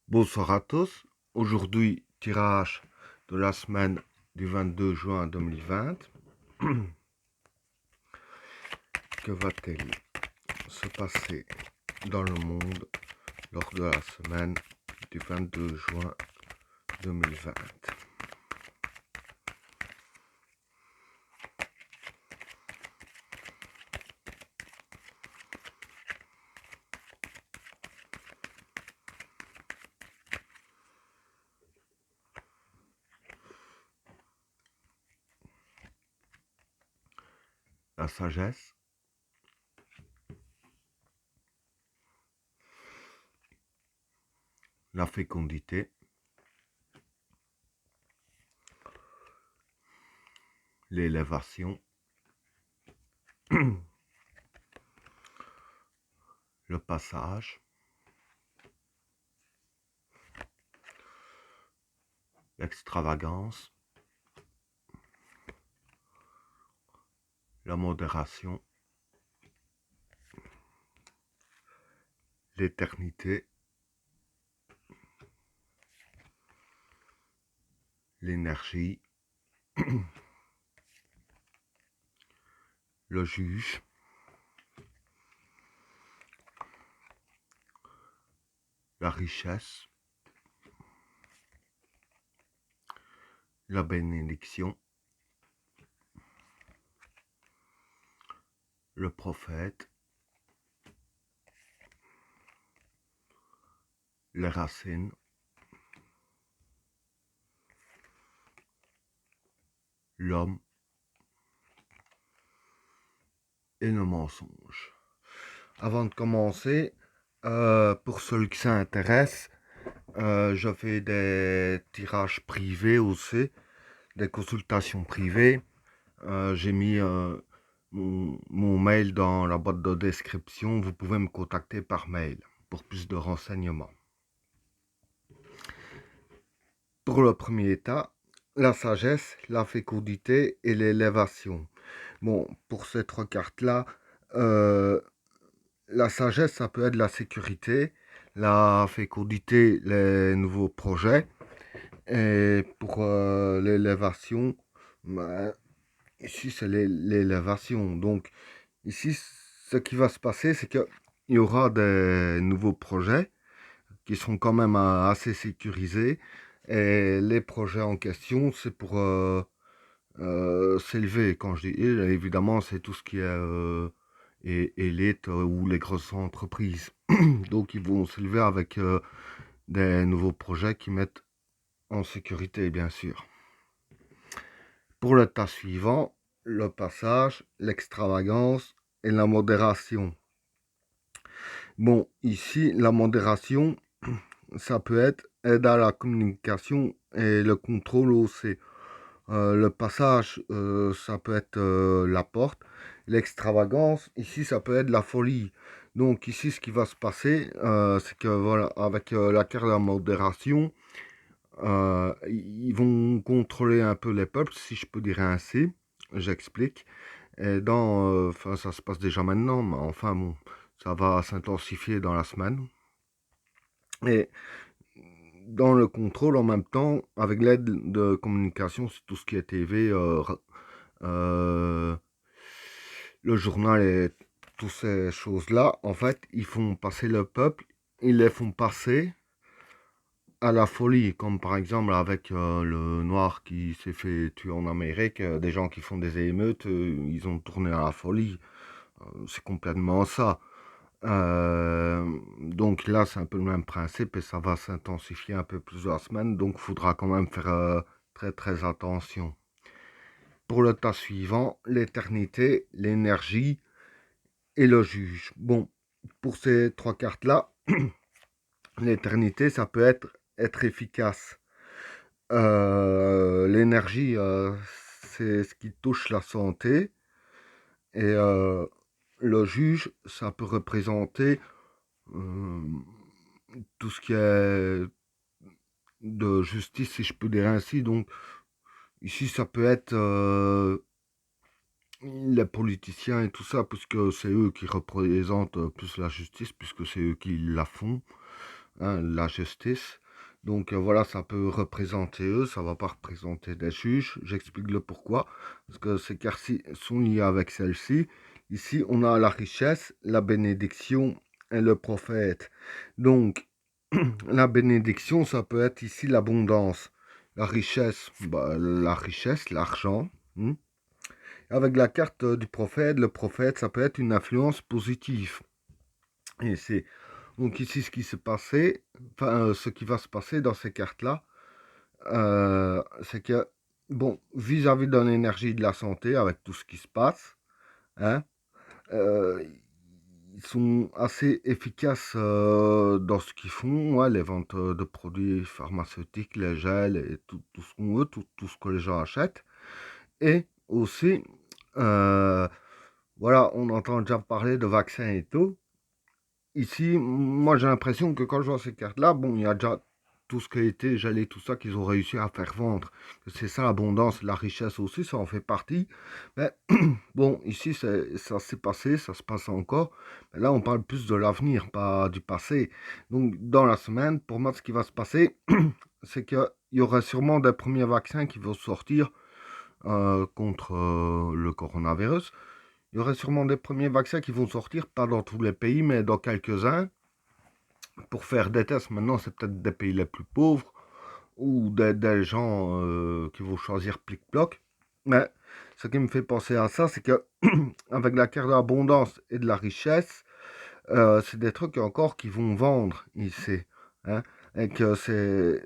Bonsoir à tous. Aujourd'hui, tirage de la semaine du 22 juin 2020. Que va-t-il se passer dans le monde lors de la semaine du 22 juin 2020? La sagesse, la fécondité, l'élévation, le passage, l'extravagance, la modération, l'éternité, l'énergie, le juge, la richesse, la bénédiction, le prophète, les racines, l'homme et le mensonge. Avant de commencer, pour ceux qui s'intéressent, je fais des tirages privés aussi, des consultations privées. J'ai mis mon mail dans la boîte de description. Vous pouvez me contacter par mail pour plus de renseignements. Pour le premier état, la sagesse, la fécondité et l'élévation. Bon, pour ces trois cartes-là, la sagesse, ça peut être la sécurité, la fécondité, les nouveaux projets. Et pour l'élévation, bah, ici c'est l'élévation. Donc ici, ce qui va se passer, c'est qu'il y aura des nouveaux projets qui sont quand même assez sécurisés. Et les projets en question, c'est pour s'élever. Quand je dis évidemment, c'est tout ce qui est élite ou les grosses entreprises. Donc ils vont s'élever avec des nouveaux projets qui mettent en sécurité, bien sûr. Pour le tas suivant, le passage, l'extravagance et la modération. Bon, ici, la modération, ça peut être aide à la communication et le contrôle aussi. Le passage, ça peut être la porte. L'extravagance, ici, ça peut être la folie. Donc ici, ce qui va se passer, c'est que voilà, avec la carte de la modération, ils vont contrôler un peu les peuples, si je peux dire ainsi. J'explique. Et enfin, ça se passe déjà maintenant, mais enfin bon, ça va s'intensifier dans la semaine. Et dans le contrôle, en même temps, avec l'aide de communication, c'est tout ce qui est TV, euh, le journal et toutes ces choses-là, en fait, ils font passer le peuple, ils les font passer à la folie, comme par exemple avec le noir qui s'est fait tuer en Amérique, des gens qui font des émeutes, ils ont tourné à la folie. C'est complètement ça. Donc là, c'est un peu le même principe et ça va s'intensifier un peu plus la semaine, donc il faudra quand même faire très très attention. Pour le tas suivant, l'éternité, l'énergie et le juge. Bon, pour ces trois cartes-là, l'éternité, ça peut être efficace. L'énergie, c'est ce qui touche la santé. Et le juge, ça peut représenter euh, tout ce qui est de justice, si je peux dire ainsi. Donc, ici, ça peut être les politiciens et tout ça, puisque c'est eux qui représentent plus la justice, puisque c'est eux qui la font. hein, la justice. Donc voilà, ça peut représenter eux, ça va pas représenter des juges. J'explique le pourquoi. Parce que ces cartes-ci sont liées avec celle-ci. Ici, on a la richesse, la bénédiction et le prophète. Donc, la bénédiction, ça peut être ici l'abondance. La richesse, bah, l'argent. Avec la carte du prophète, le prophète, ça peut être une influence positive. Et c'est donc ici ce qui s'est passé, enfin ce qui va se passer dans ces cartes-là, c'est que, bon, vis-à-vis de l'énergie de la santé, avec tout ce qui se passe, hein, euh, ils sont assez efficaces dans ce qu'ils font, ouais, les ventes de produits pharmaceutiques, les gels et tout ce qu'on veut, tout ce que les gens achètent. Et aussi, euh, voilà, on entend déjà parler de vaccins et tout. Ici, moi j'ai l'impression que quand je vois ces cartes-là, bon, il y a déjà tout ce qui a été gelé, tout ça qu'ils ont réussi à faire vendre. C'est ça l'abondance, la richesse aussi, ça en fait partie. Mais bon, ici ça s'est passé, ça se passe encore. Mais là, on parle plus de l'avenir, pas du passé. Donc, dans la semaine, pour moi, ce qui va se passer, c'est qu'il y aura sûrement des premiers vaccins qui vont sortir contre le coronavirus. Il y aurait sûrement des premiers vaccins qui vont sortir, pas dans tous les pays, mais dans quelques-uns, pour faire des tests. Maintenant, c'est peut-être des pays les plus pauvres ou des gens qui vont choisir plic-ploc. Mais ce qui me fait penser à ça, c'est que avec la carte de l'abondance et de la richesse, c'est des trucs encore qui vont vendre ici. Hein, et que c'est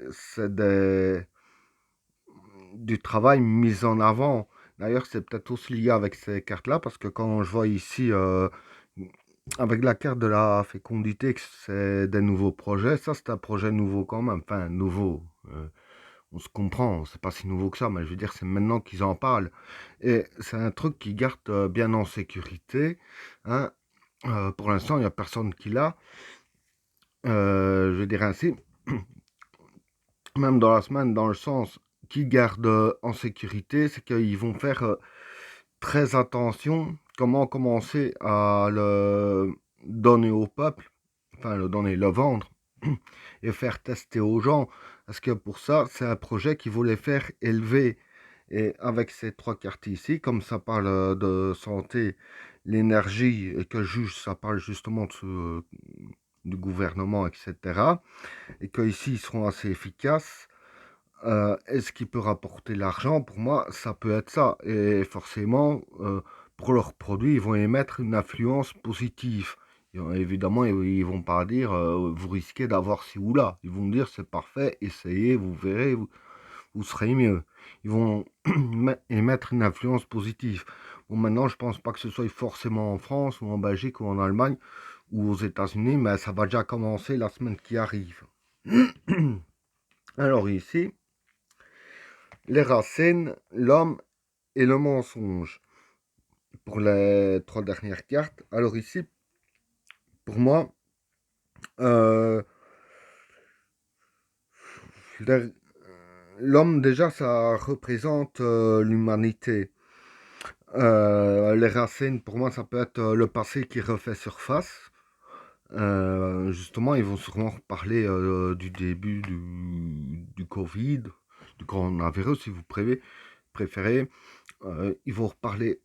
du travail mis en avant. D'ailleurs, c'est peut-être aussi lié avec ces cartes-là, parce que quand je vois ici, avec la carte de la fécondité, que c'est des nouveaux projets, ça c'est un projet nouveau quand même, enfin nouveau. On se comprend, c'est pas si nouveau que ça, mais je veux dire, c'est maintenant qu'ils en parlent. Et c'est un truc qui garde bien en sécurité. Hein. Pour l'instant, il n'y a personne qui l'a. Je veux dire ainsi, même dans la semaine, dans le sens qui garde en sécurité, c'est qu'ils vont faire très attention comment commencer à le donner au peuple, enfin le donner, le vendre et faire tester aux gens. Parce que pour ça, c'est un projet qui voulait faire élever. Et avec ces trois cartes ici, comme ça parle de santé, l'énergie, et que juge, ça parle justement du gouvernement, etc. Et qu'ici, ils seront assez efficaces. Est-ce qu'il peut rapporter l'argent? Pour moi, ça peut être ça. Et forcément, pour leurs produits, ils vont émettre une influence positive. Évidemment, ils vont pas dire vous risquez d'avoir ci ou là. Ils vont dire c'est parfait, essayez, vous verrez, vous serez mieux. Ils vont émettre une influence positive. Bon, maintenant, je pense pas que ce soit forcément en France ou en Belgique ou en Allemagne ou aux États-Unis, mais ça va déjà commencer la semaine qui arrive. Alors ici, les racines, l'homme et le mensonge pour les trois dernières cartes. Alors ici, pour moi, euh, l'homme déjà, ça représente l'humanité. Les racines, pour moi, ça peut être le passé qui refait surface. Justement, ils vont sûrement reparler du début du Covid, du coronavirus, si vous préférez. Ils vont reparler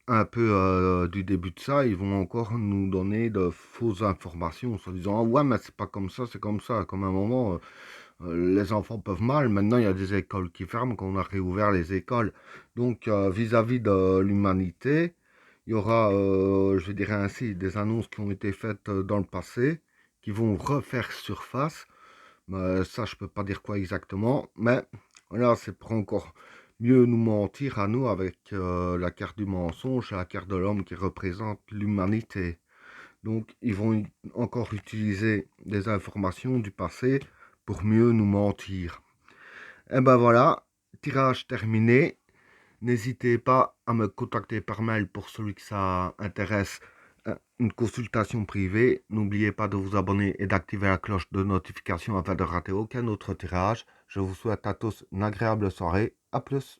un peu du début de ça. Ils vont encore nous donner de fausses informations en se disant ah ouais, mais c'est pas comme ça, c'est comme ça. Comme un moment, les enfants peuvent mal. Maintenant, il y a des écoles qui ferment, qu'on a réouvert les écoles. Donc, vis-à-vis de l'humanité, il y aura, je dirais ainsi, des annonces qui ont été faites dans le passé, qui vont refaire surface. Ça, je peux pas dire quoi exactement, mais voilà, c'est pour encore mieux nous mentir à nous avec la carte du mensonge, la carte de l'homme qui représente l'humanité. Donc, ils vont encore utiliser des informations du passé pour mieux nous mentir. Et ben voilà, tirage terminé. N'hésitez pas à me contacter par mail pour celui que ça intéresse, une consultation privée. N'oubliez pas de vous abonner et d'activer la cloche de notification afin de rater aucun autre tirage. Je vous souhaite à tous une agréable soirée. A plus.